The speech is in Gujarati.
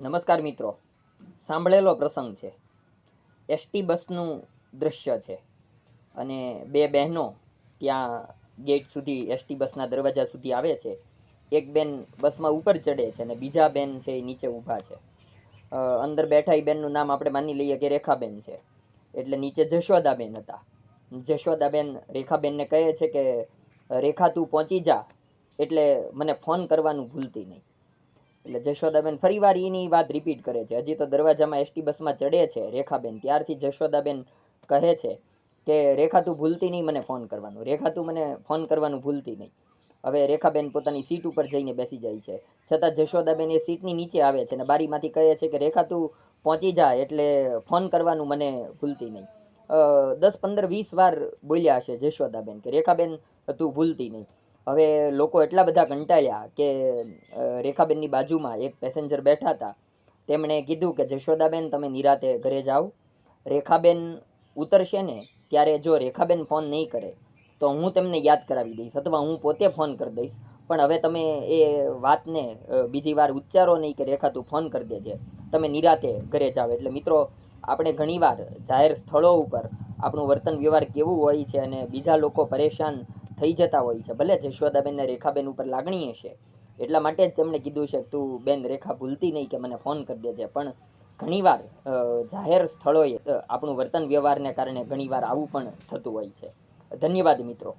નમસ્કાર મિત્રો, સાંભળેલો પ્રસંગ છે. એસટી બસનું દૃશ્ય છે અને બે બહેનો ત્યાં ગેટ સુધી એસટી બસના દરવાજા સુધી આવે છે. એક બેન બસમાં ઉપર ચડે છે અને બીજા બેન છે એ નીચે ઊભા છે. અંદર બેઠા એ બેનનું નામ આપણે માની લઈએ કે રેખાબેન છે, એટલે નીચે જશોદાબેન હતા. જશોદાબેન રેખાબેનને કહે છે કે રેખા તું પહોંચી જા, એટલે મને ફોન કરવાનું ભૂલતી નહીં. એટલે જશોદાબેન ફરીવાર એની વાત રિપીટ કરે છે. હજી તો દરવાજામાં એસટી બસમાં ચડે છે રેખાબેન, ત્યારથી જશોદાબેન કહે છે કે રેખા તું ભૂલતી નહીં મને ફોન કરવાનું, રેખા તું મને ફોન કરવાનું ભૂલતી નહીં. હવે રેખાબેન પોતાની સીટ ઉપર જઈને બેસી જાય છે, છતાં જશોદાબેન એ સીટની નીચે આવે છે અને બારીમાંથી કહે છે કે રેખા તું પહોંચી જાય એટલે ફોન કરવાનું મને ભૂલતી નહીં. 10-15-20 વાર બોલ્યા હશે જશોદાબેન કે રેખાબેન તું ભૂલતી નહીં. હવે લોકો એટલા બધા કંટાળ્યા કે રેખાબેનની બાજુમાં એક પેસેન્જર બેઠા હતા. તેમણે કીધું કે જશોદાબેન તમે નિરાતે ઘરે જાઓ, રેખાબેન ઉતરશે ને ત્યારે જો રેખાબેન ફોન નહીં કરે તો હું તેમને યાદ કરાવી દઈશ અથવા હું પોતે ફોન કરી દઈશ, પણ હવે તમે એ વાતને બીજી વાર ઉચ્ચારો નહીં કે રેખા તું ફોન કરી દેજે, તમે નિરાતે ઘરે જાઓ. એટલે મિત્રો, આપણે ઘણીવાર જાહેર સ્થળો ઉપર આપણું વર્તન વ્યવહાર કેવું હોય છે અને બીજા લોકો પરેશાન થઈ જતા હોય છે. ભલે જશોદાબેનને રેખાબેન ઉપર લાગણી હશે, એટલા માટે જ તેમણે કીધું છે કે તું બેન રેખા ભૂલતી નહીં કે મને ફોન કરી દેજે, પણ ઘણીવાર જાહેર સ્થળોએ આપણું વર્તન વ્યવહારને કારણે ઘણીવાર આવું પણ થતું હોય છે. ધન્યવાદ મિત્રો.